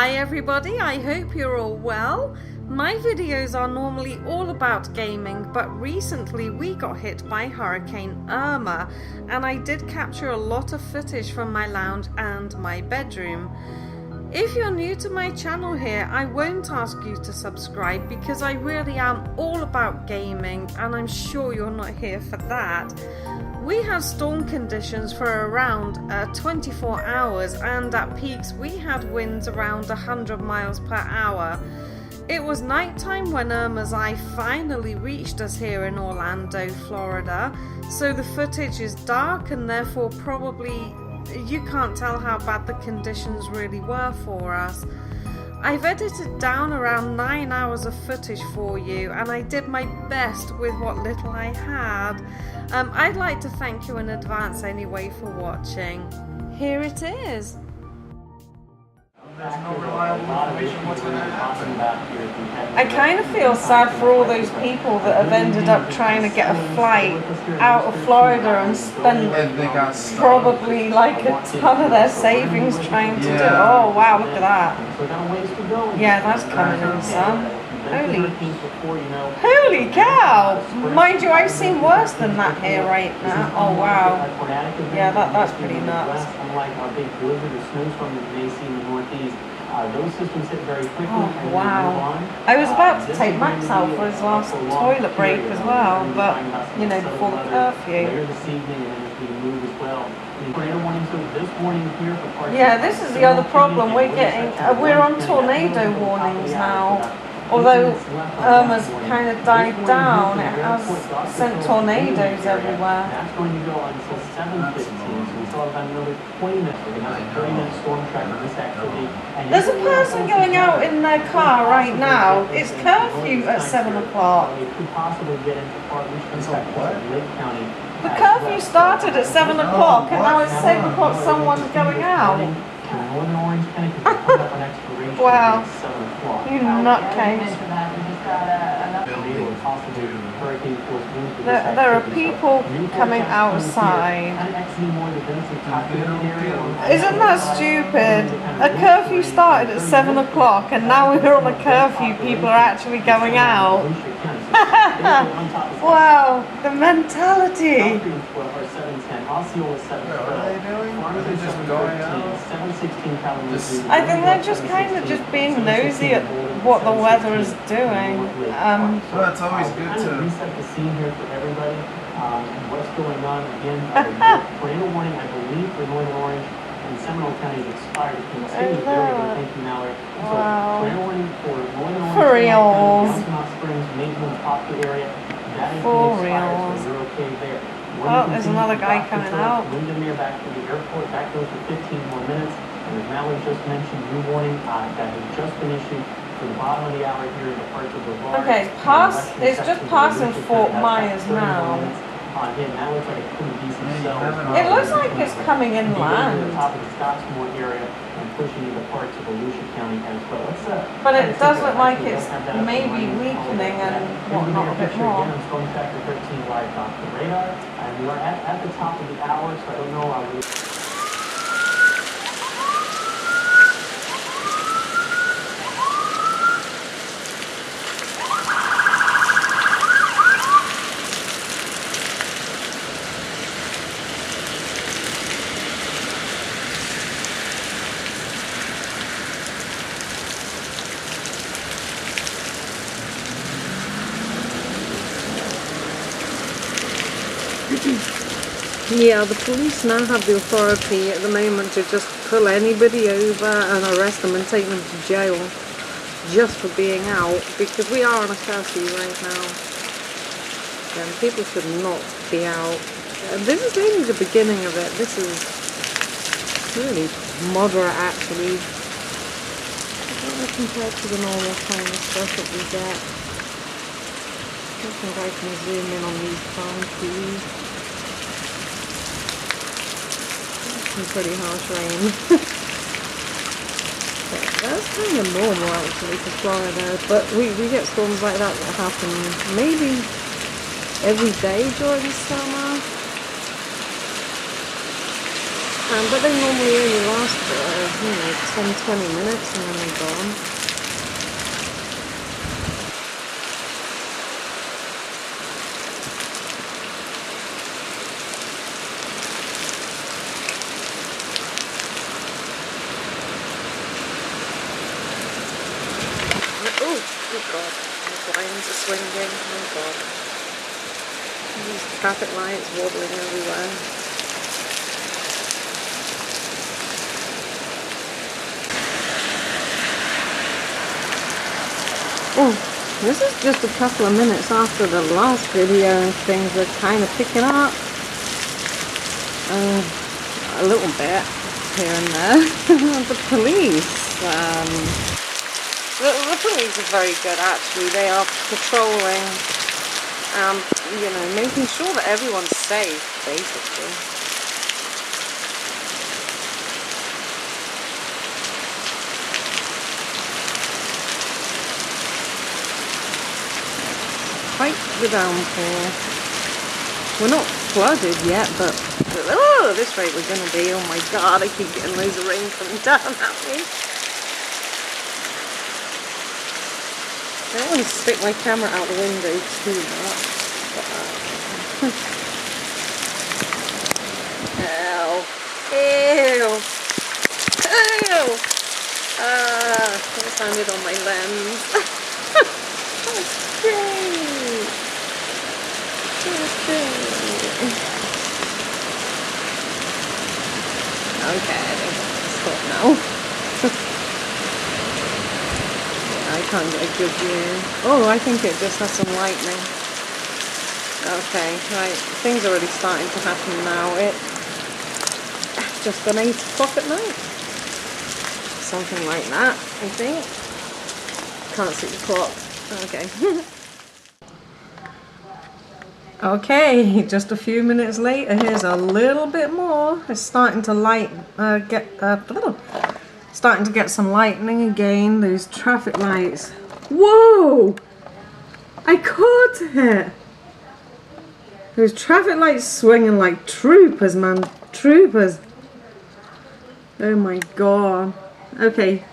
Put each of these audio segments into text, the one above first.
Hi everybody, I hope you're all well. My videos are normally all about gaming, but recently we got hit by Hurricane Irma and I did capture a lot of footage from my lounge and my bedroom. If you're new to my channel here, I won't ask you to subscribe because I really am all about gaming and I'm sure you're not here for that. We had storm conditions for around 24 hours and at peaks we had winds around 100 miles per hour. It was nighttime when Irma's eye finally reached us here in Orlando, Florida, so the footage is dark and therefore probably you can't tell how bad the conditions really were for us. I've edited down around 9 hours of footage for you and I did my best with what little I had. I'd like to thank you in advance anyway for watching. Here it is. There's no reliable information what's going to happen. I kind of feel sad for all those people that have ended up trying to get a flight out of Florida and spend probably like a ton of their savings trying to do it. Oh wow, look at that. Yeah, that's coming in, son. Holy cow! Mind you, I've seen worse than that here right now. Oh wow. Yeah, that's pretty nuts. Oh wow. I was about to take Max out for his last toilet break as well, but you know, before the curfew. Yeah, this is the other problem. We're on tornado warnings now. Although Irma's kind of died down, it has sent tornadoes everywhere. That's going to go until 7:15, so we still have another 20 minutes. We're going to have a 30-minute storm track on this activity. There's a person going out in their car right now. It's curfew at 7 o'clock. It could possibly get into part of Lake County. The curfew started at 7 o'clock and now it's 7 o'clock, someone's going out. Northern Orange County could come up on expiration Wow. at 7 o'clock. You nutcase. There are people coming outside. Isn't that stupid? A curfew started at 7 o'clock and now we're on a curfew, people are actually going out. Wow, the mentality. I think they're just kind of just being nosy at what the weather is doing. Well, it's always good to reset the scene here for everybody. What's going on again? Tornado warning, I believe, for Northern Orange and Seminole County is expired. There we go. Thank you, Mallory. Wow. So, tornado warning for Northern Orange. For reals. Altamont Springs, Maitland, Poplar area. That is For expired, reals. so you're okay there. Oh, there's another guy coming out. Windermere back to the airport. That goes for 15 more minutes. And as Mallory just mentioned, new warning that has just been issued for the bottom of the hour here in the parts of the Brevard. Okay, it's just passing Fort Myers now. It looks like it's coming inland. The top of the Scottsmore area and pushing into parts of Volusia County as well. But it does look like it's maybe weakening and whatnot a bit more. Again, Storm Factor 13 live off the radar. And we are at the top of the hour, so I don't know. Yeah, the police now have the authority at the moment to just pull anybody over and arrest them and take them to jail just for being out, because we are on a curfew right now and people should not be out. This is only the beginning of it. This is really moderate actually compared to the normal kind of stuff that we get. I think I can zoom in on these palm trees. Some pretty harsh rain. That's kind of normal actually for Florida, but we get storms like that happen maybe every day during the summer. But they normally only last, 10, 20 minutes and then they're gone. Oh god, the blinds are swinging, oh god. These traffic lights wobbling everywhere. Oh, this is just a couple of minutes after the last video and things are kind of picking up. A little bit here and there. The police, the police are very good actually. They are patrolling, making sure that everyone's safe, basically. Quite the downpour. We're not flooded yet, but oh, this rate we're going to be. Oh my god, I keep getting loads of rain coming down at me. I don't want to stick my camera out the window too much. Ew. Ew. It landed on my lens. That's great. That's great. Okay, I think I'll stop now. I can't get a good view. Oh, I think it just has some lightning. Okay, right. Things are already starting to happen now. It's just gone 8 o'clock at night. Something like that, I think. Can't see the clock. Okay. Okay, just a few minutes later, here's a little bit more. It's starting to starting to get some lightning again. Those traffic lights. Whoa! I caught it! Those traffic lights swinging like troopers, man. Troopers. Oh my god. Okay.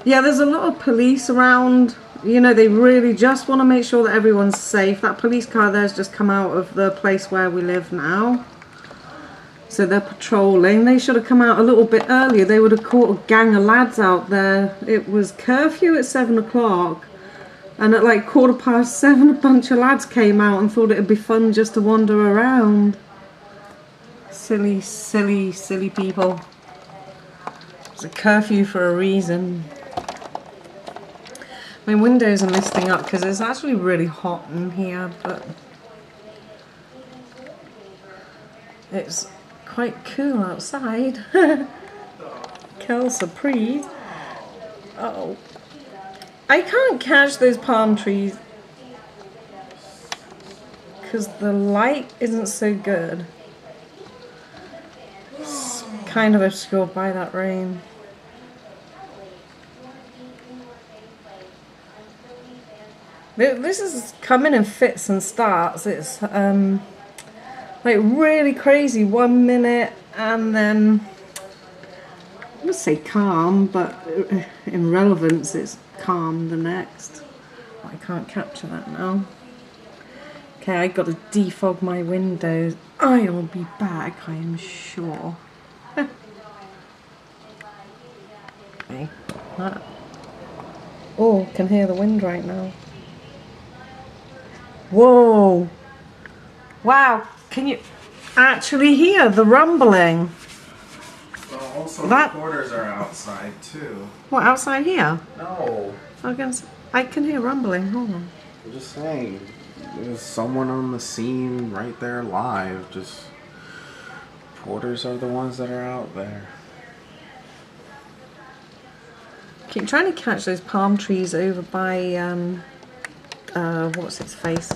Yeah, there's a lot of police around. You know, they really just want to make sure that everyone's safe. That police car there's just come out of the place where we live now. So they're patrolling. They should have come out a little bit earlier. They would have caught a gang of lads out there. It was curfew at 7 o'clock. And at like 7:15, a bunch of lads came out and thought it'd be fun just to wander around. Silly, silly, silly people. It's a curfew for a reason. My windows are misting up because it's actually really hot in here, but it's quite cool outside. Quelle surprise. Uh-oh. I can't catch those palm trees because the light isn't so good. It's kind of obscured by that rain. This is coming in fits and starts. It's like really crazy 1 minute and then I would say calm, but in relevance it's calm the next. I can't capture that now. Okay, I got to defog my windows. I'll be back, I am sure. Okay. Oh, can hear the wind right now. Whoa! Wow, can you actually hear the rumbling? Well, also the reporters are outside too. What, outside here? No. I can hear rumbling, hold on. I'm just saying, there's someone on the scene right there live. Just, reporters are the ones that are out there. Keep trying to catch those palm trees over by, what's its face?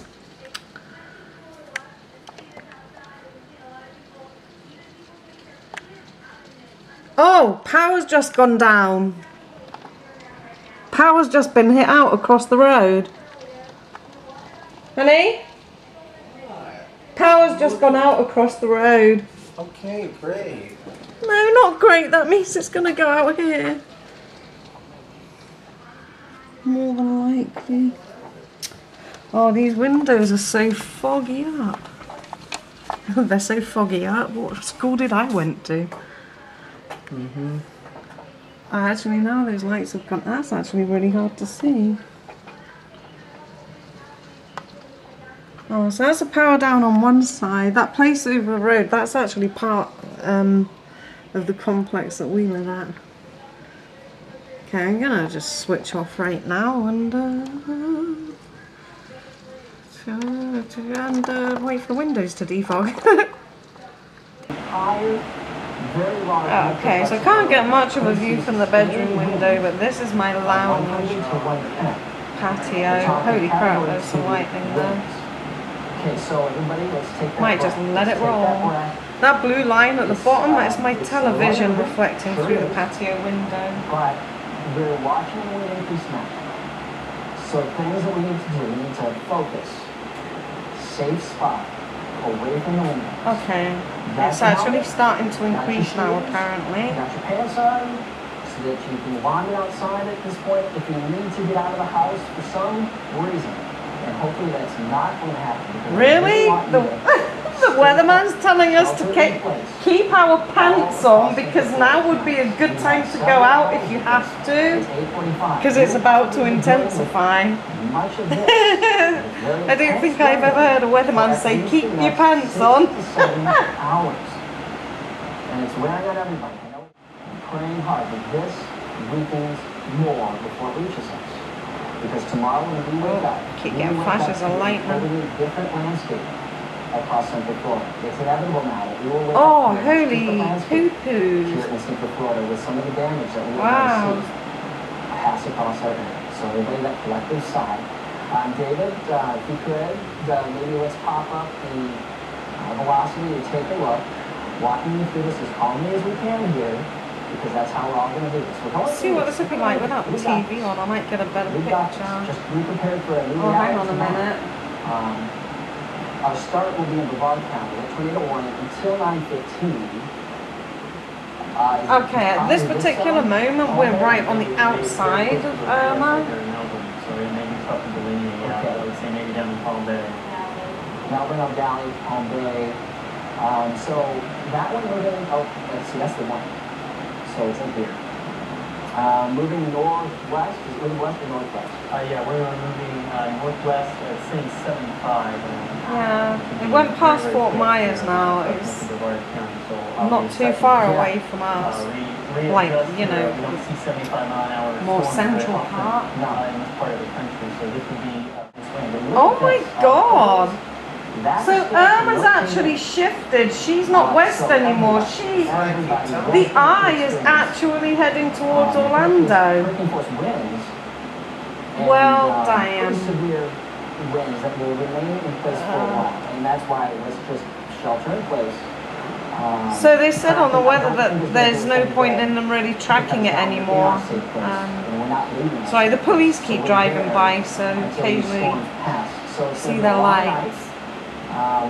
Oh, power's just gone down. Power's just been hit out across the road. Honey? Power's just gone out across the road. Okay, great. No, not great. That means it's going to go out here. More than likely. Oh, these windows are so foggy up. They're so foggy up. What school did I went to? Actually, now those lights have gone. That's actually really hard to see. Oh, so that's a power down on one side. That place over the road, that's actually part of the complex that we live at. Okay, I'm gonna just switch off right now and wait for the windows to defog. Okay, so I can't get much of a view from the bedroom window, but this is my lounge patio. Holy crap, there's some lighting there. Okay, so everybody, let's take that. Might just let it roll. That blue line at the bottom, that's my television reflecting through the patio window. But we're watching and waiting for snap. So things that we need to do, we need to focus. Safe spot. Away from the window. Okay. It's actually starting to increase now, apparently. Got your pants on, so that you can wander outside at this point if you need to get out of the house for some reason. And hopefully that's not going to happen. Really? The weatherman's telling us to keep our pants on because now would be a good time to go out if you have to. Because it's about to intensify. I don't think I've ever heard a weatherman say, keep your pants on. And it's wearing on everybody. I know I'm praying hard that this weakens more before it reaches us. Because tomorrow when we wake up, keep getting flashes of lightning. Totally different landscape across Central Florida. It's inevitable now that we will wake up. Holy poo-poo. Here in Central Florida with some of the damage that we have seen pass across our area. So everybody, that collective sigh. David, if you could, maybe let's pop up the velocity to take a look. Walking you through this as calmly as we can here. Because that's how we're all going to do this. Let's see what this would be like without the TV on. I might get a better picture. Just be prepared for a new hang on a minute. Our start will be in Brevard County. The tornado warning until 9:15. Okay, at this particular moment, we're right on the outside of Irma. So it may be tough to delineate. I would say maybe down in Palm Bay. Melbourne, Valley, Palm Bay. So that one we're going to, let's see, that's the one. So it's up here. Moving northwest, is it moving west or northwest? Yeah, we're moving northwest, saying 75. Yeah, it went past Fort Myers now. It's not too far away from us. Like, you know, we don't see 75 mile an hour more central part. In this part of the country, so this would be oh my god! So Irma's actually shifted. She's not west anymore. The eye is actually heading towards Orlando. Well, damn. Severe winds that will remain in place for a while, and that's why let's just shelter in place. So they said on the weather that there's no point in them really tracking it anymore. Sorry, the police keep driving by, so occasionally see their lights.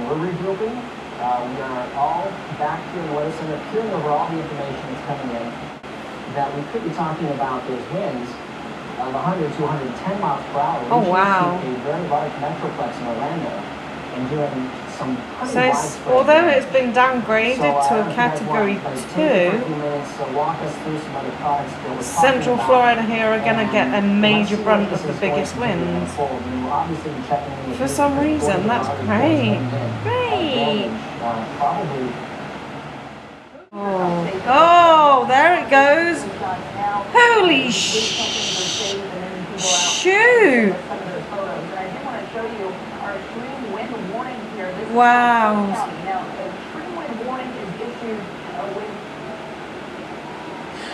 We're regrouping. We are all back here in the weather center, peering over all the information that's coming in. That we could be talking about those winds of 100 to 110 miles per hour. Oh wow! A very large metroplex in Orlando, and doing some. So although it's been downgraded to a category 2, Central Florida here are going to get a major brunt of the biggest winds. For some reason, that's great. Great! Oh, there it goes. Holy shoot! Wow.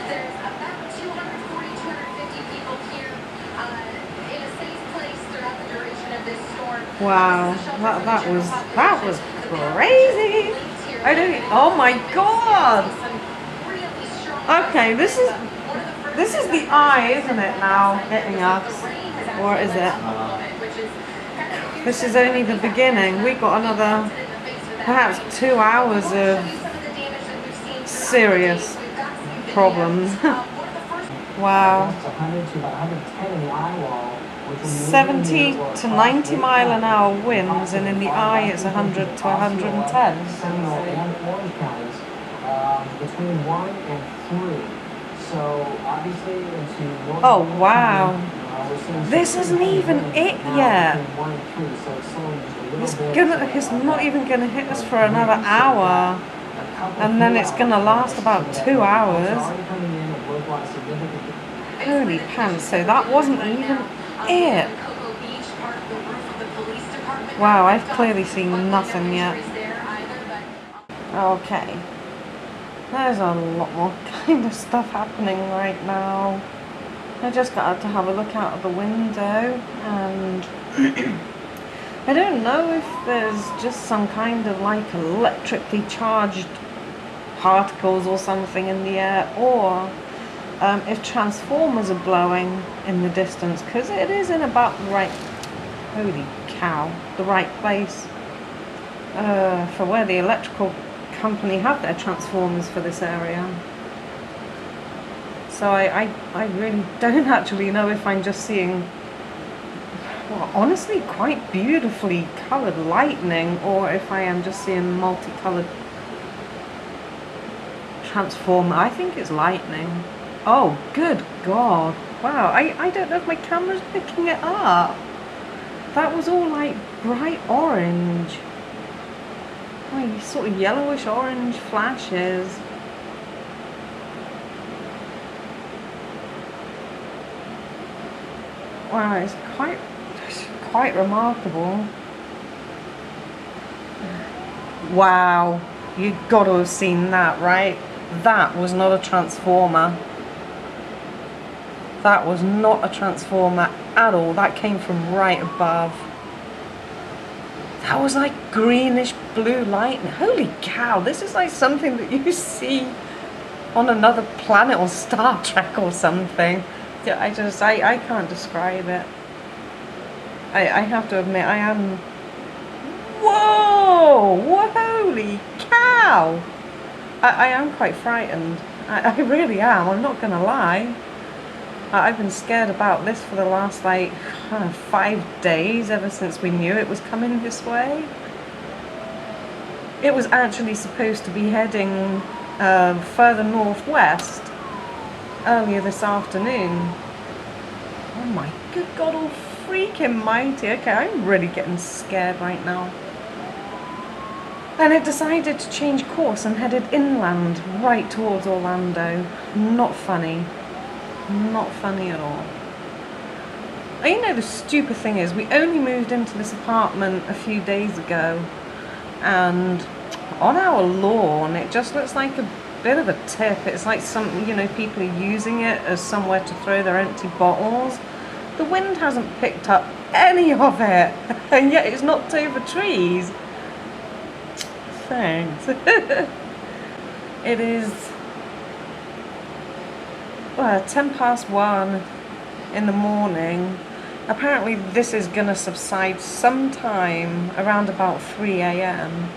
There's about 240, 250 people here in a safe place throughout the duration of this storm. Wow, that was crazy. Oh my god. Okay, this is the eye, isn't it, now hitting us? Or is it? This is only the beginning. We've got another perhaps 2 hours of serious problems. Wow. It's 100 to about 110 in the eye wall, which will be 70 to 90 mile an hour winds, and in the eye it's 100 to 110. Seminole and Orange counties, between 1 and 3. So obviously into north. Oh wow. We're seeing This isn't even it yet. between 1 and 3, so it's slowing just a little bit. It's not even gonna hit us for another hour. And then it's gonna last about 2 hours. Holy pants, so that wasn't even it. Wow, I've clearly seen nothing yet. Okay. There's a lot more kind of stuff happening right now. I just got to have a look out of the window, and I don't know if there's just some kind of like electrically charged particles or something in the air, or if transformers are blowing in the distance, because it is in about the right, holy cow, the right place for where the electrical company have their transformers for this area. So I really don't actually know if I'm just seeing, well, honestly quite beautifully coloured lightning, or if I am just seeing multicoloured transformer. I think it's lightning. Oh, good God. Wow, I don't know if my camera's picking it up. That was all like bright orange. Like sort of yellowish orange flashes. Wow, it's quite remarkable. Wow, you got to have seen that, right? That was not a transformer. That was not a transformer at all. That came from right above. That was like greenish blue light. Holy cow, this is like something that you see on another planet or Star Trek or something. Yeah, I can't describe it. I have to admit, I am... Whoa! Holy cow! I am quite frightened. I really am, I'm not gonna lie. I've been scared about this for the last like 5 days, ever since we knew it was coming this way. It was actually supposed to be heading further northwest earlier this afternoon. Oh my good God, all freaking mighty. Okay, I'm really getting scared right now. And it decided to change course and headed inland right towards Orlando. Not funny. Not funny at all. And you know, the stupid thing is, we only moved into this apartment a few days ago, and on our lawn it just looks like a bit of a tip. It's like some, you know, people are using it as somewhere to throw their empty bottles. The wind hasn't picked up any of it, and yet it's knocked over trees. Thanks. It is 1:10 in the morning. Apparently this is gonna subside sometime around about 3 a.m.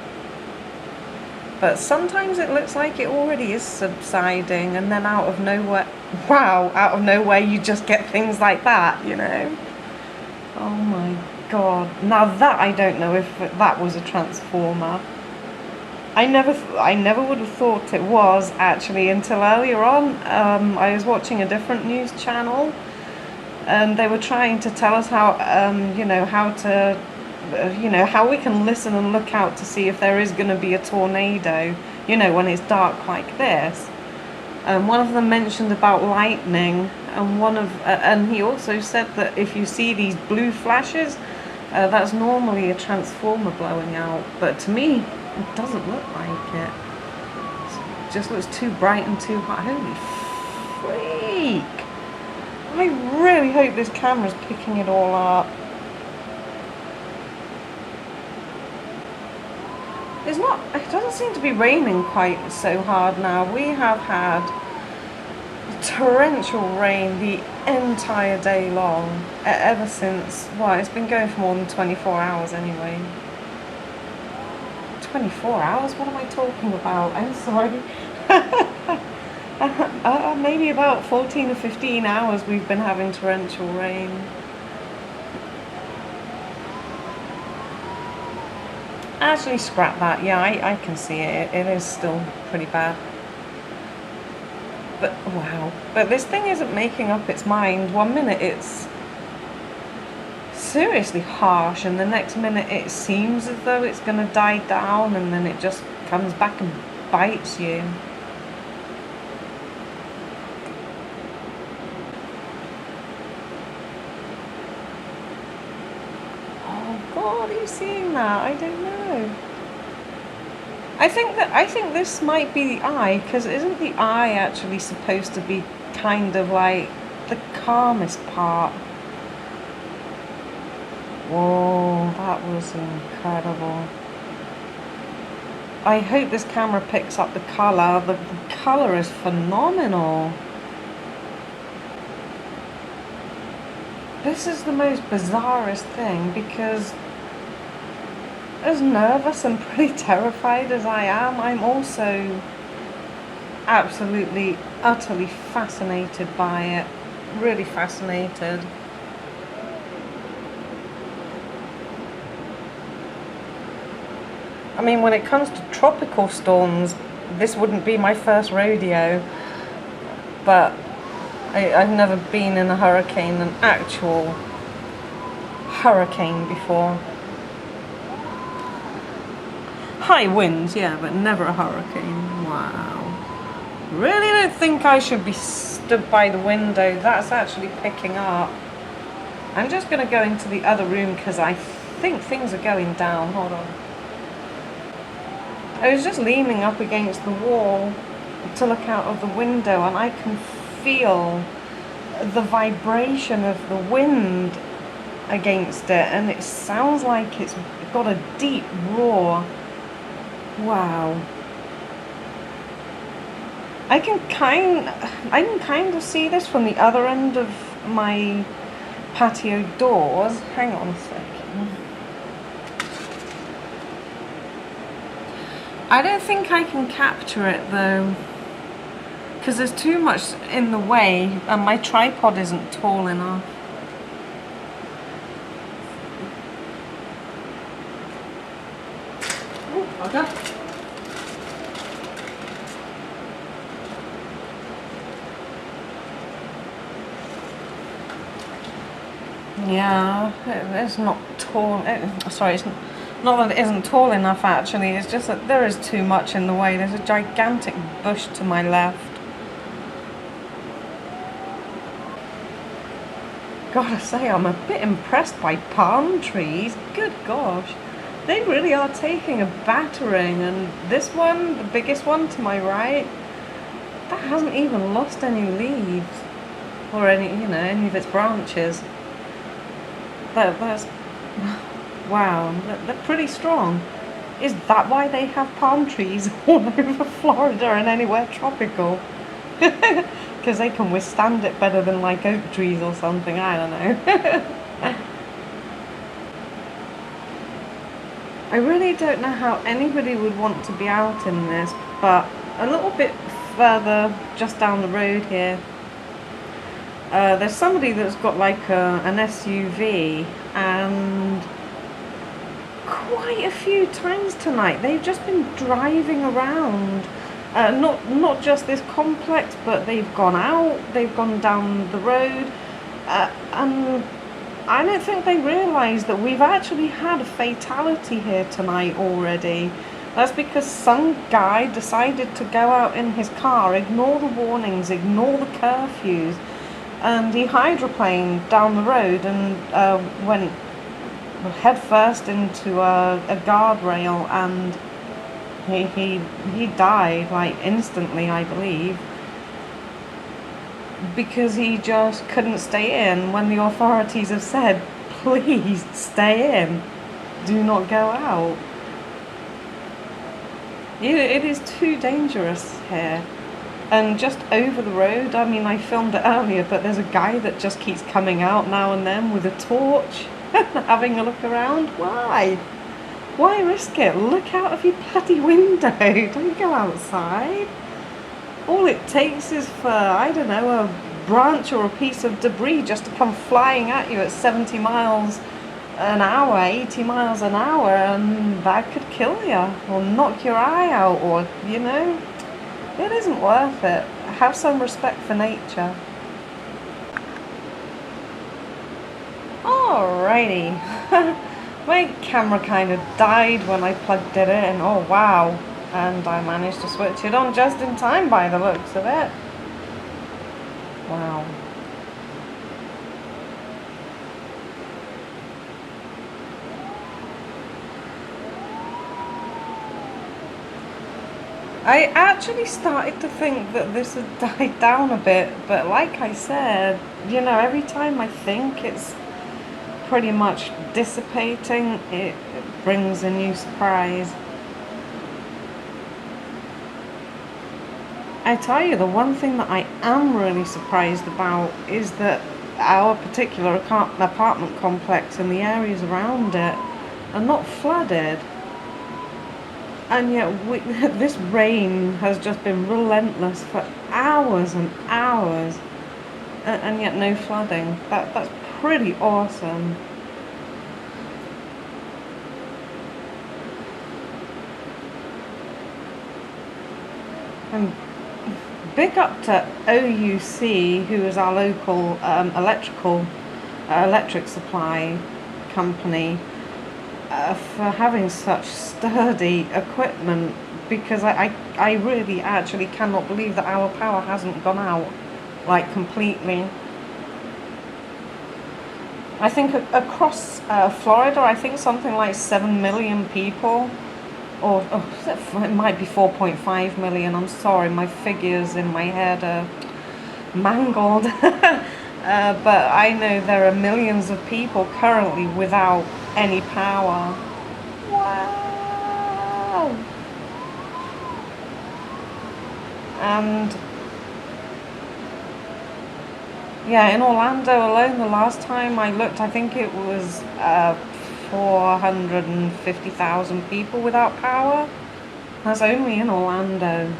But sometimes it looks like it already is subsiding, and then out of nowhere, wow, out of nowhere you just get things like that, you know? Oh my God. Now that I don't know if that was a transformer. I never would have thought it was, actually, until earlier on. I was watching a different news channel, and they were trying to tell us how, you know, how we can listen and look out to see if there is going to be a tornado, you know, when it's dark like this. One of them mentioned about lightning, and and he also said that if you see these blue flashes, that's normally a transformer blowing out. But to me, it doesn't look like it. It just looks too bright and too hot. Holy freak! I really hope this camera's picking it all up. It doesn't seem to be raining quite so hard now. We have had torrential rain the entire day long, ever since, well, it's been going for more than 24 hours anyway. 24 hours? What am I talking about? I'm sorry. Maybe about 14 or 15 hours we've been having torrential rain. Actually, scrap that. Yeah, I can see it. It is still pretty bad. But, wow. But this thing isn't making up its mind. 1 minute it's seriously harsh, and the next minute it seems as though it's going to die down, and then it just comes back and bites you. Oh God, are you seeing that? I don't know. I think this might be the eye, because isn't the eye actually supposed to be kind of like the calmest part? Whoa, that was incredible. I hope this camera picks up the colour. The colour is phenomenal. This is the most bizarrest thing, because as nervous and pretty terrified as I am, I'm also absolutely, utterly fascinated by it. Really fascinated. I mean, when it comes to tropical storms, this wouldn't be my first rodeo, but I've never been in a hurricane, an actual hurricane before. High winds, yeah, but never a hurricane. Wow. Really don't think I should be stood by the window. That's actually picking up. I'm just going to go into the other room because I think things are going down. Hold on. I was just leaning up against the wall to look out of the window, and I can feel the vibration of the wind against it, and it sounds like it's got a deep roar. Wow. I can kind of see this from the other end of my patio doors. Hang on a second. I don't think I can capture it though, because there's too much in the way and my tripod isn't tall enough. Oh, okay. Yeah, it's not tall. Sorry, it's not that it isn't tall enough actually, it's just that there is too much in the way. There's a gigantic bush to my left. Gotta say, I'm a bit impressed by palm trees. Good gosh, they really are taking a battering, and this one, the biggest one to my right, that hasn't even lost any leaves or any of its branches. That's wow, they're pretty strong. Is that why they have palm trees all over Florida and anywhere tropical? Because they can withstand it better than like oak trees or something, I don't know. I really don't know how anybody would want to be out in this, but a little bit further just down the road here, there's somebody that's got like an SUV, and quite a few times tonight they've just been driving around, not just this complex, but they've gone out, they've gone down the road, and I don't think they realise that we've actually had a fatality here tonight already. That's because some guy decided to go out in his car, ignore the warnings, ignore the curfews, and he hydroplaned down the road and went head first into a guardrail, and he died like instantly, I believe, because he just couldn't stay in when the authorities have said, please stay in, do not go out. It is too dangerous here. And just over the road, I mean, I filmed it earlier, but there's a guy that just keeps coming out now and then with a torch, having a look around. Why? Why risk it? Look out of your bloody window. Don't go outside. all it takes is for, I don't know, a branch or a piece of debris just to come flying at you at 70 miles an hour, 80 miles an hour, and that could kill you or knock your eye out, or, you know, it isn't worth it. Have some respect for nature. Alrighty. My camera kind of died when I plugged it in. Oh wow. And I managed to switch it on just in time by the looks of it. Wow. I actually started to think that this had died down a bit, but like I said, you know, every time I think it's pretty much dissipating, it brings a new surprise. I tell you, the one thing that I am really surprised about is that our particular apartment complex and the areas around it are not flooded. And yet this rain has just been relentless for hours and hours, and yet no flooding. That's pretty awesome. And big up to OUC, who is our local electric supply company, for having such sturdy equipment, because I really actually cannot believe that our power hasn't gone out, like, completely. I think across Florida, I think something like 7 million people, or it might be 4.5 million, I'm sorry, my figures in my head are mangled. But I know there are millions of people currently without any power. Wow! And yeah, in Orlando alone, the last time I looked, I think it was 450,000 people without power. That's only in Orlando.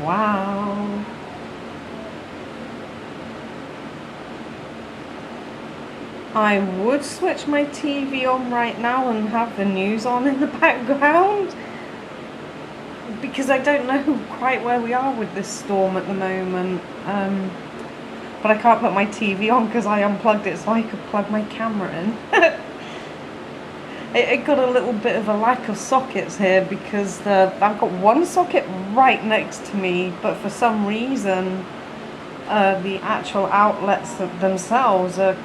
Wow. I would switch my TV on right now and have the news on in the background, because I don't know quite where we are with this storm at the moment. But I can't put my TV on because I unplugged it so I could plug my camera in. It got a little bit of a lack of sockets here, because I've got one socket right next to me, but for some reason the actual outlets themselves are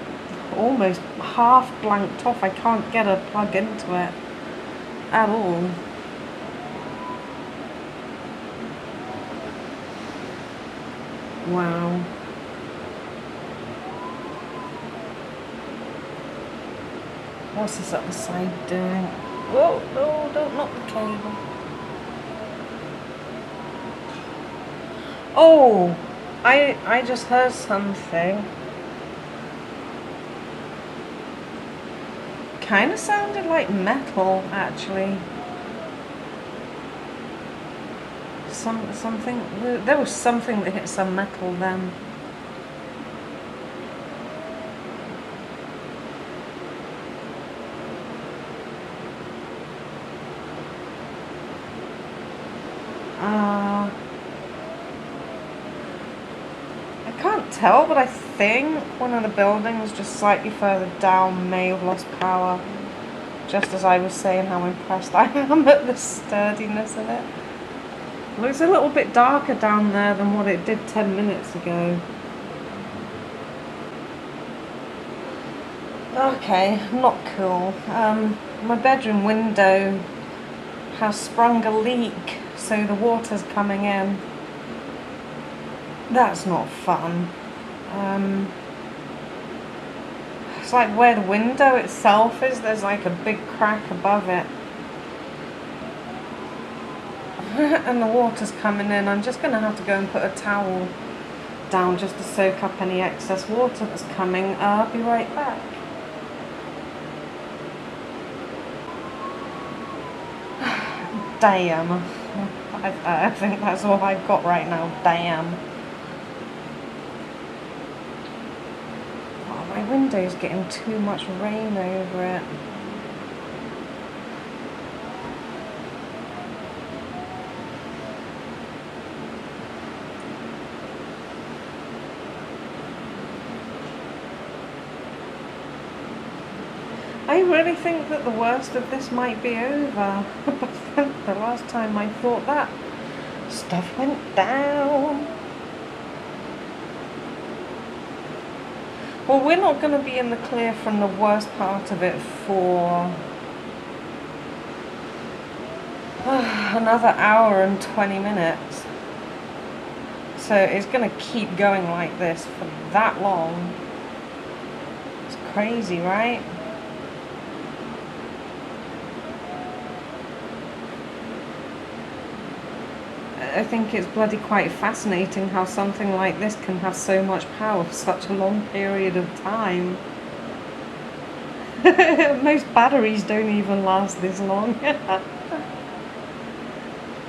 almost half blanked off. I can't get a plug into it at all. Wow. What's this other side doing? Oh, no, don't knock the cable. Oh, I just heard something. Kind of sounded like metal, actually. Something. There was something that hit some metal then. I can't tell, but I think one of the buildings just slightly further down may have lost power. Just as I was saying how impressed I am at the sturdiness of it. It looks a little bit darker down there than what it did 10 minutes ago. Okay, not cool. My bedroom window has sprung a leak, so the water's coming in. That's not fun. It's like where the window itself is, there's like a big crack above it. And the water's coming in. I'm just going to have to go and put a towel down just to soak up any excess water that's coming. I'll be right back. Damn. I think that's all I've got right now. Damn. Oh, my window's getting too much rain over it. I really think that the worst of this might be over. The last time I thought that, stuff went down. Well, we're not going to be in the clear from the worst part of it for another hour and 20 minutes. So it's going to keep going like this for that long. It's crazy, right? I think it's bloody quite fascinating how something like this can have so much power for such a long period of time. Most batteries don't even last this long.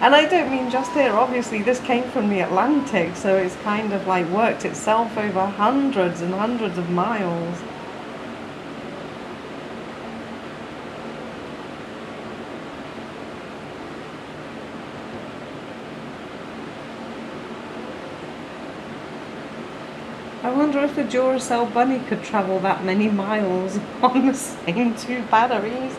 And I don't mean just here, obviously this came from the Atlantic, so it's kind of like worked itself over hundreds and hundreds of miles. I wonder if the Duracell bunny could travel that many miles on the same two batteries.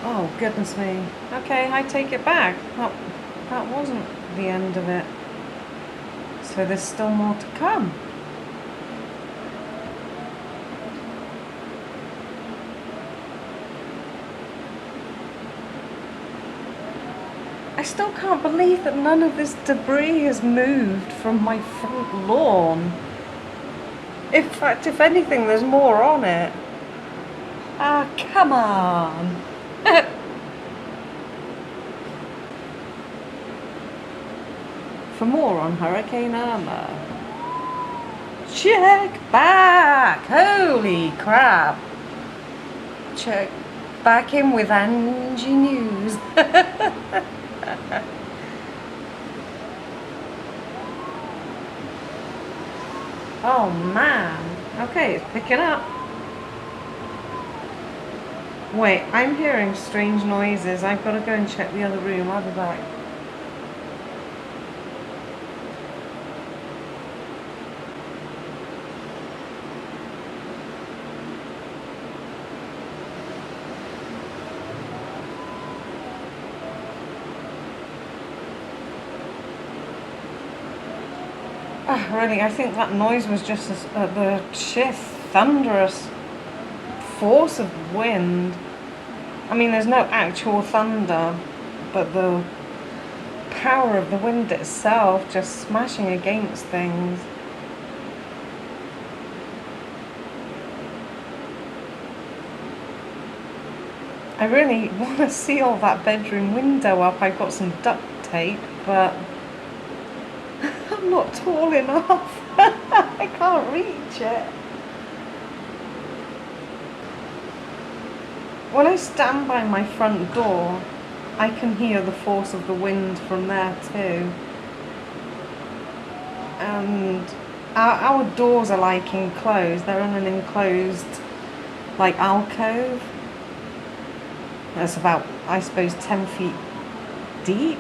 Oh, goodness me. Okay, I take it back. That wasn't the end of it. So there's still more to come. I still can't believe that none of this debris has moved from my front lawn. In fact, if anything, there's more on it. Ah, come on. For more on Hurricane Irma, check back! Holy crap! Check back in with Angie News. Oh man. Okay, it's picking up. Wait, I'm hearing strange noises. I've got to go and check the other room. I'll be back. Really, I think that noise was just the sheer thunderous force of wind. I mean, there's no actual thunder, but the power of the wind itself just smashing against things. I really want to seal that bedroom window up. I've got some duct tape, but I'm not tall enough. I can't reach it. When I stand by my front door, I can hear the force of the wind from there too. And our doors are like enclosed. They're in an enclosed like alcove. That's about, I suppose, 10 feet deep.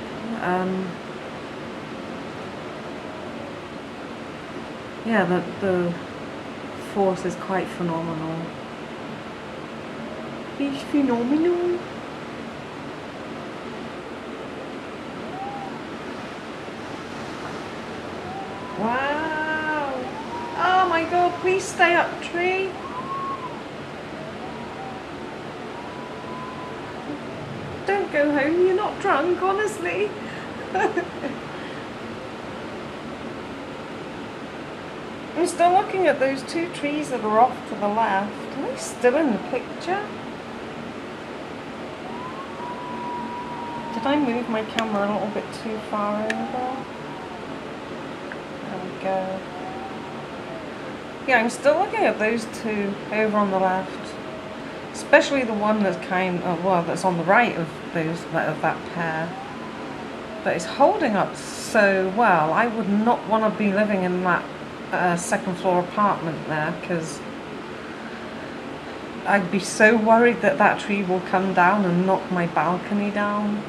Yeah, the force is quite phenomenal. It's phenomenal. Wow. Oh my god, please stay up, tree. Don't go home, you're not drunk, honestly. I'm still looking at those two trees that are off to the left. Are they still in the picture? did I move my camera a little bit too far over? There we go. Yeah, I'm still looking at those two over on the left, especially the one that's that's on the right of that pair. But it's holding up so well. I would not want to be living in that second floor apartment there, because I'd be so worried that that tree will come down and knock my balcony down.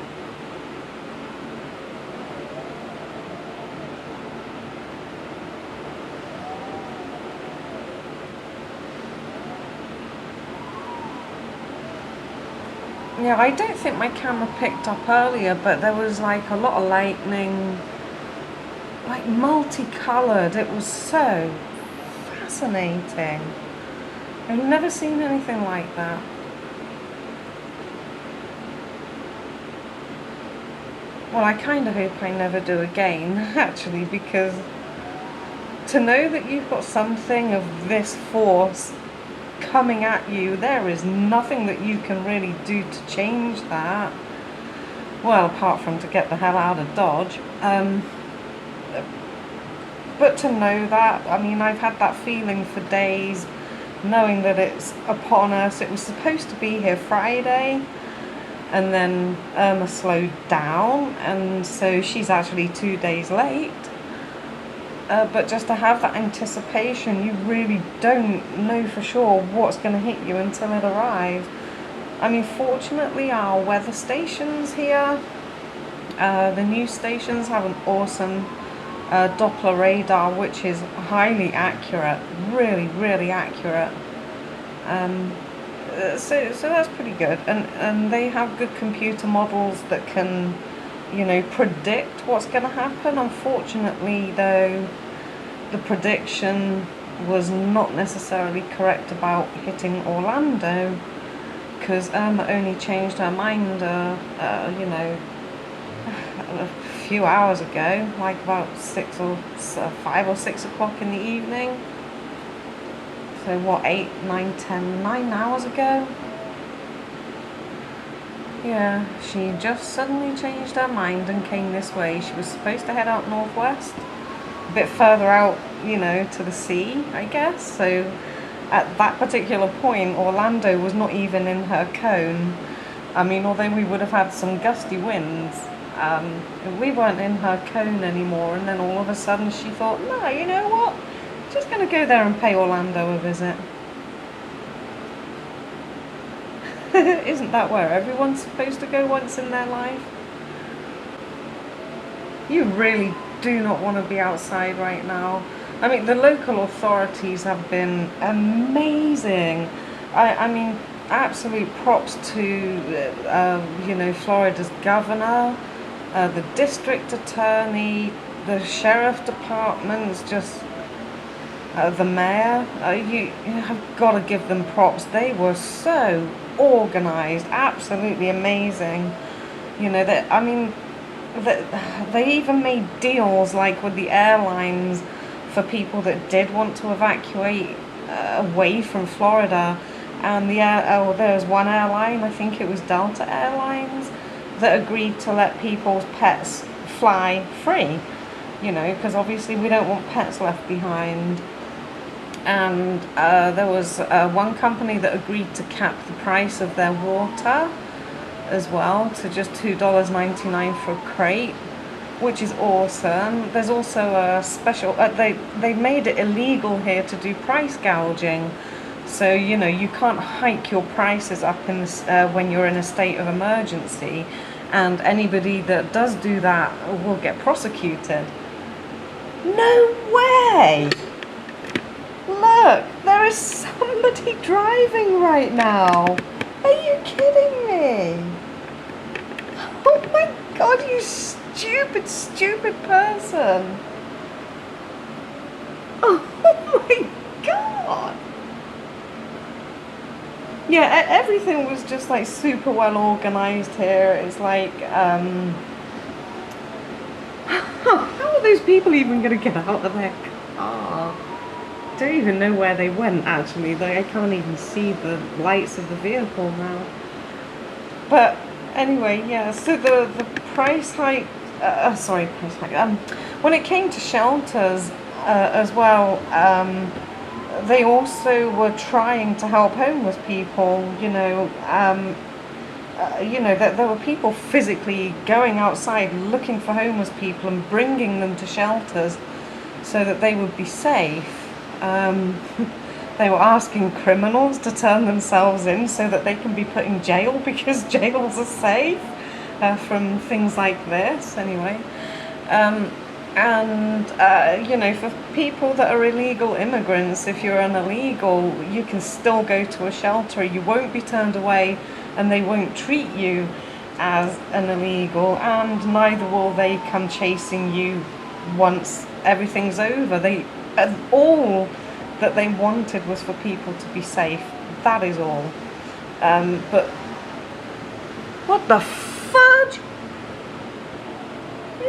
Yeah, I don't think my camera picked up earlier, but there was like a lot of lightning, like multicoloured. It was so fascinating. I've never seen anything like that. Well, I kind of hope I never do again, actually, because to know that you've got something of this force coming at you, there is nothing that you can really do to change that. Well, apart from to get the hell out of Dodge. But to know that, I mean, I've had that feeling for days, knowing that it's upon us. It was supposed to be here Friday, and then Irma slowed down, and so she's actually 2 days late. But just to have that anticipation, you really don't know for sure what's going to hit you until it arrives. I mean, fortunately, our weather stations here, the news stations, have an awesome Doppler radar, which is highly accurate, really, really accurate. So that's pretty good, and they have good computer models that can, you know, predict what's going to happen. Unfortunately, though, the prediction was not necessarily correct about hitting Orlando, because Irma only changed her mind, you know, a few hours ago, like about 5 or 6 o'clock in the evening. So what, 8, 9, 10, 9 hours ago? Yeah, she just suddenly changed her mind and came this way. She was supposed to head out northwest, a bit further out, you know, to the sea, I guess. So at that particular point, Orlando was not even in her cone. I mean, although we would have had some gusty winds, we weren't in her cone anymore. And then all of a sudden she thought, no, you know what? Just going to go there and pay Orlando a visit. Isn't that where everyone's supposed to go once in their life? You really do not want to be outside right now. I mean, the local authorities have been amazing. I mean, absolute props to, you know, Florida's governor, the district attorney, the sheriff departments, just the mayor. You have got to give them props. They were so organized, absolutely amazing. You know, that, I mean, they even made deals like with the airlines for people that did want to evacuate away from Florida. And there was one airline, I think it was Delta Airlines, that agreed to let people's pets fly free, you know, because obviously we don't want pets left behind. And there was one company that agreed to cap the price of their water as well to just $2.99 for a crate, which is awesome. There's also a special, they made it illegal here to do price gouging. So, you know, you can't hike your prices up in this, when you're in a state of emergency, and anybody that does do that will get prosecuted. No way! Look, there is somebody driving right now. Are you kidding me? Oh my God, you stupid, stupid person. Oh my God. Yeah, everything was just like super well organized here. It's like, how are those people even going to get out of their car? I don't even know where they went, actually. Like, I can't even see the lights of the vehicle now. But Anyway, yeah, so the price hike, sorry, price hike, when it came to shelters as well, they also were trying to help homeless people, that there were people physically going outside looking for homeless people and bringing them to shelters so that they would be safe. They were asking criminals to turn themselves in so that they can be put in jail because jails are safe from things like this, anyway. For people that are illegal immigrants, if you're an illegal, you can still go to a shelter. You won't be turned away and they won't treat you as an illegal, and neither will they come chasing you once everything's over. All that they wanted was for people to be safe. That is all. But what the fudge?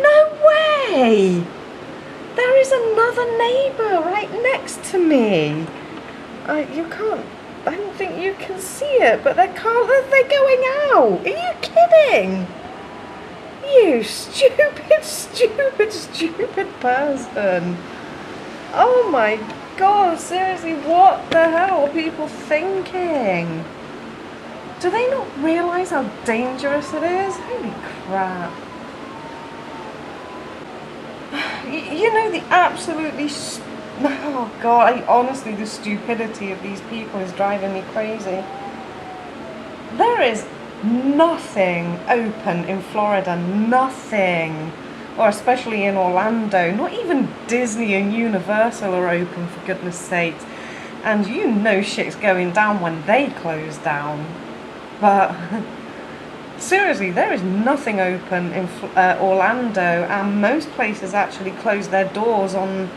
No way! There is another neighbour right next to me. You can't. I don't think you can see it, but they're going out. Are you kidding? You stupid, stupid, stupid person. Oh my God, seriously, what the hell are people thinking? Do they not realise how dangerous it is? Holy crap. The absolutely... Oh God, honestly, the stupidity of these people is driving me crazy. There is nothing open in Florida, nothing. Or especially in Orlando, not even Disney and Universal are open, for goodness sakes. And shit's going down when they close down. But seriously, there is nothing open in Orlando, and most places actually close their doors on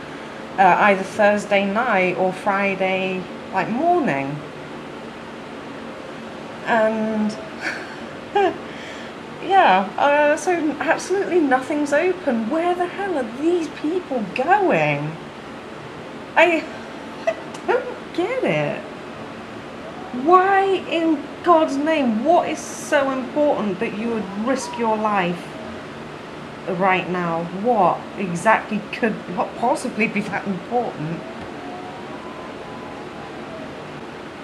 either Thursday night or Friday morning. And so absolutely nothing's open. Where the hell are these people going? I don't get it. Why in God's name, what is so important that you would risk your life right now? What exactly could possibly be that important?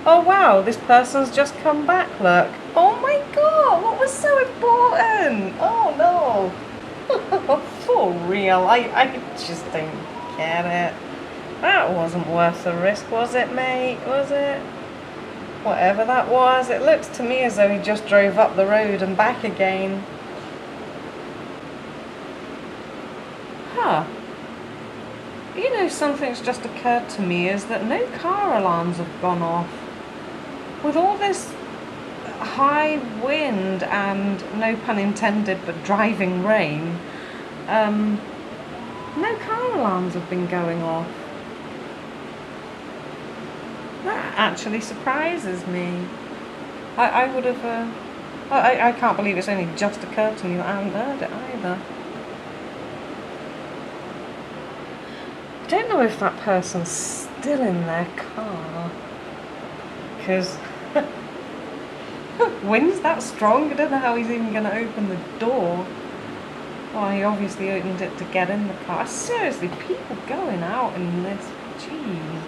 Oh wow, this person's just come back, look. Oh my God, what was so important? Oh no. For real, I just don't get it. That wasn't worth the risk, was it, mate? Was it? Whatever that was, it looks to me as though he just drove up the road and back again. Huh. Something's just occurred to me, is that no car alarms have gone off. With all this high wind and, no pun intended, but driving rain, no car alarms have been going off. That actually surprises me. I would have... I can't believe it's only just occurred to me that I haven't heard it either. I don't know if that person's still in their car. Because... wind's that strong, I don't know how he's even going to open the door. Well, he obviously opened it to get in the car. Seriously, people going out in this, jeez.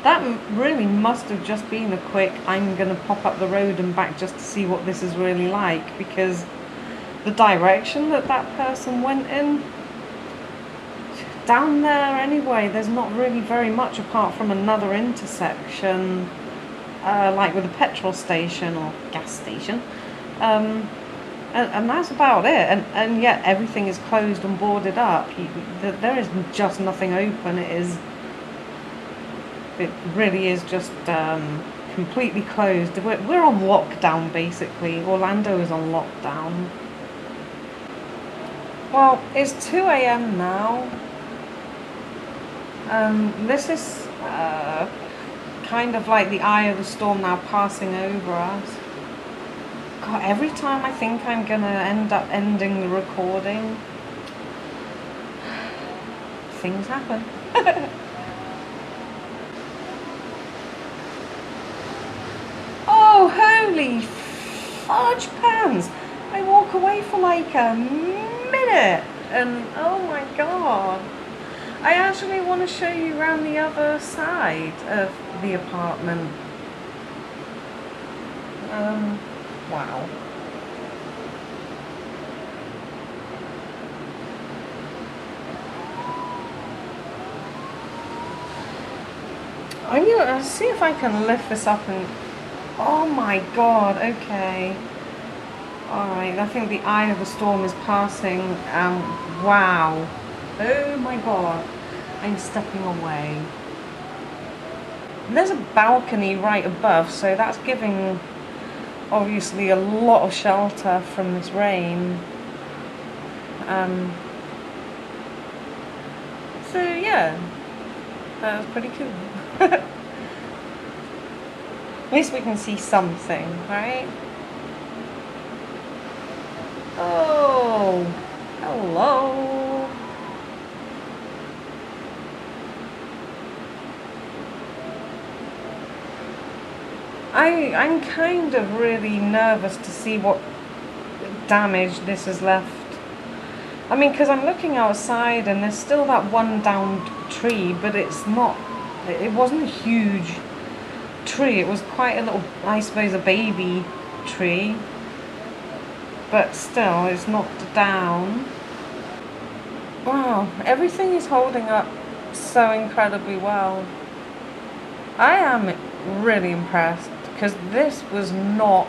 That really must have just been a quick, I'm going to pop up the road and back just to see what this is really like, because the direction that person went in, down there anyway, there's not really very much apart from another intersection, like with a petrol station or gas station, and that's about it, and yet everything is closed and boarded up. There is just nothing open. It really is just completely closed. We're on lockdown, basically. Orlando is on lockdown. Well, it's 2 a.m. now. This is kind of like the eye of the storm now passing over us. God, every time I think I'm gonna end up ending the recording, things happen. Oh, holy fudge pants! I walk away for like a minute and oh my god. I actually want to show you around the other side of the apartment. Wow. I'm gonna see if I can lift this up and... Oh my god, okay. Alright, I think the eye of the storm is passing. Wow. Oh my god. I'm stepping away. There's a balcony right above, so that's giving obviously a lot of shelter from this rain. So yeah, that was pretty cool. At least we can see something, right? Oh, hello. I'm kind of really nervous to see what damage this has left. I mean, because I'm looking outside and there's still that one downed tree, but it's not, it wasn't a huge tree. It was quite a little, I suppose, a baby tree. But still, it's knocked down. Wow, everything is holding up so incredibly well. I am really impressed, because this was not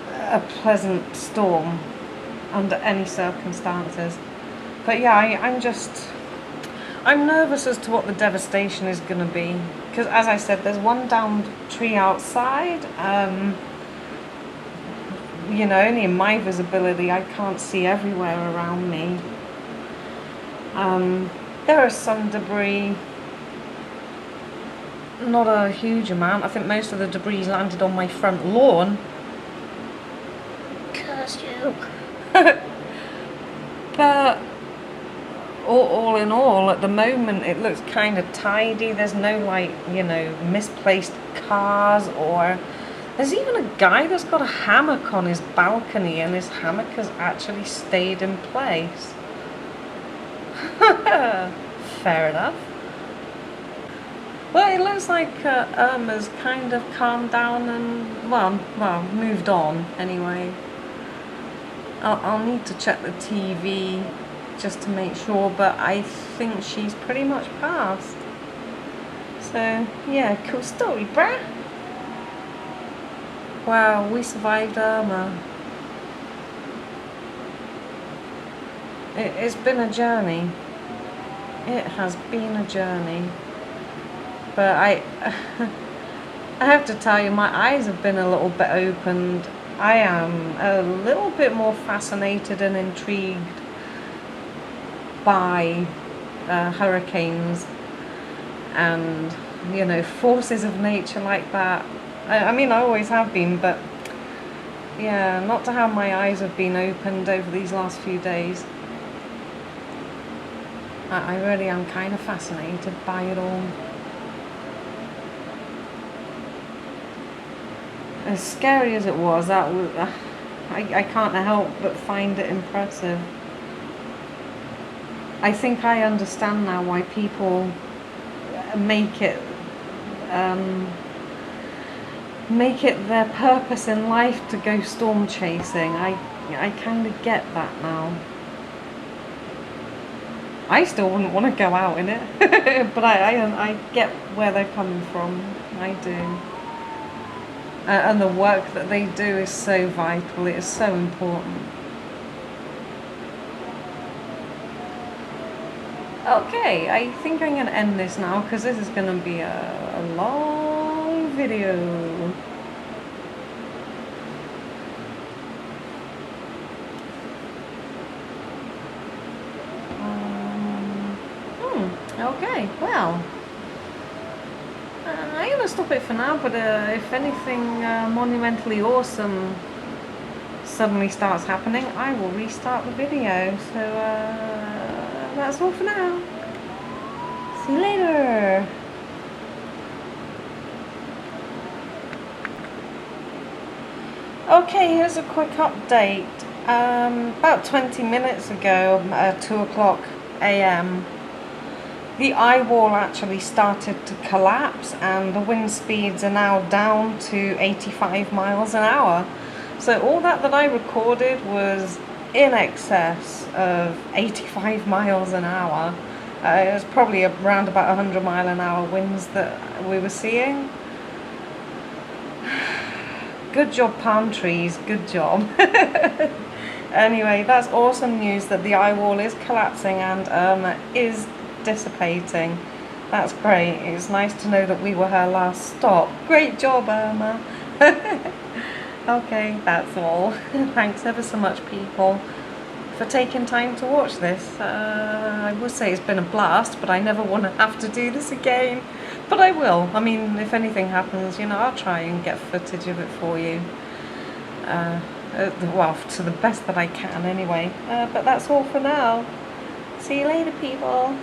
a pleasant storm under any circumstances. But yeah, I'm nervous as to what the devastation is going to be, because as I said, there's one downed tree outside. You know, only in my visibility, I can't see everywhere around me. There is some debris, not a huge amount. I think most of the debris landed on my front lawn. Curse you. But all in all, at the moment, it looks kind of tidy. There's no, like, you know, misplaced cars, or there's even a guy that's got a hammock on his balcony, and his hammock has actually stayed in place. Fair enough. Well, it looks like Irma's kind of calmed down and, well, moved on anyway. I'll need to check the TV just to make sure, but I think she's pretty much passed. So, yeah, cool story, bruh. Wow, we survived Irma. It's been a journey. It has been a journey. But I have to tell you, my eyes have been a little bit opened. I am a little bit more fascinated and intrigued by hurricanes and, you know, forces of nature like that. I mean, I always have been, but yeah, not to have my eyes have been opened over these last few days. I really am kind of fascinated by it all. As scary as it was, that was, I can't help but find it impressive. I think I understand now why people make it their purpose in life to go storm chasing. I kind of get that now. I still wouldn't want to go out in it, but I get where they're coming from. I do. And the work that they do is so vital. It is so important. Okay, I think I'm going to end this now, because this is going to be a long video. Okay, well, I'm going to stop it for now, but if anything monumentally awesome suddenly starts happening, I will restart the video. So that's all for now. See you later. Okay, here's a quick update. About 20 minutes ago, at 2 o'clock a.m., the eye wall actually started to collapse and the wind speeds are now down to 85 miles an hour. So all that I recorded was in excess of 85 miles an hour. It was probably around about 100 mile an hour winds that we were seeing. Good job, palm trees, good job. Anyway, that's awesome news that the eye wall is collapsing and Irma is dissipating. That's great. It's nice to know that we were her last stop. Great job, Irma. Okay, that's all. Thanks ever so much, people, for taking time to watch this. I would say it's been a blast, but I never want to have to do this again. But I will. I mean, if anything happens, you know, I'll try and get footage of it for you. Well, to the best that I can anyway. But that's all for now. See you later, people.